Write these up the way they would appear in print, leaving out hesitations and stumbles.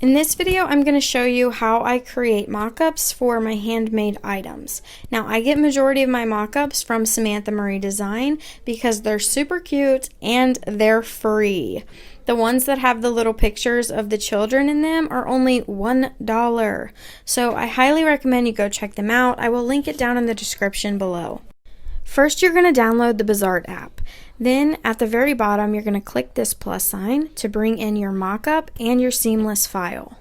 In this video, I'm going to show you how I create mock-ups for my handmade items. Now, I get majority of my mock-ups from Samantha Marie Design because they're super cute and they're free. The ones that have the little pictures of the children in them are only $1. So I highly recommend you go check them out. I will link it down in the description below. First, you're going to download the Bazaart app. Then at the very bottom, you're going to click this plus sign to bring in your mock-up and your seamless file.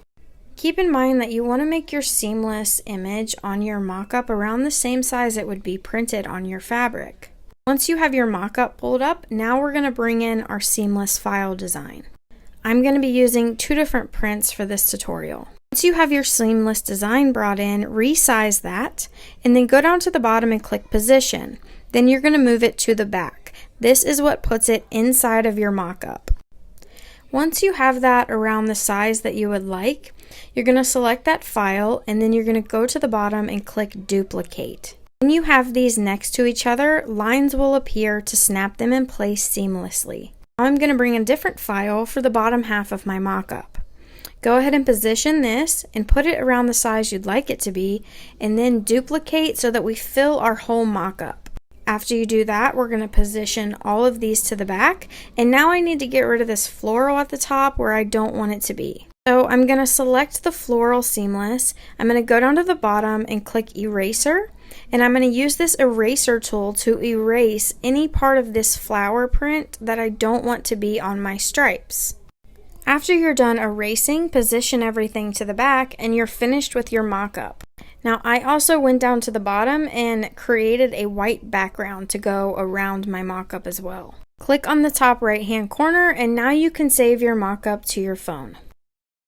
Keep in mind that you want to make your seamless image on your mock-up around the same size it would be printed on your fabric. Once you have your mock-up pulled up, now we're going to bring in our seamless file design. I'm going to be using two different prints for this tutorial. Once you have your seamless design brought in, resize that, and then go down to the bottom and click position. Then you're going to move it to the back. This is what puts it inside of your mock-up. Once you have that around the size that you would like, you're going to select that file and then you're going to go to the bottom and click duplicate. When you have these next to each other, lines will appear to snap them in place seamlessly. Now I'm going to bring a different file for the bottom half of my mock-up. Go ahead and position this and put it around the size you'd like it to be, and then duplicate so that we fill our whole mock-up. After you do that, we're going to position all of these to the back, and now I need to get rid of this floral at the top where I don't want it to be. So I'm going to select the floral seamless. I'm going to go down to the bottom and click eraser, and I'm going to use this eraser tool to erase any part of this flower print that I don't want to be on my stripes. After you're done erasing, position everything to the back and you're finished with your mock-up. Now, I also went down to the bottom and created a white background to go around my mock-up as well. Click on the top right-hand corner and now you can save your mock-up to your phone.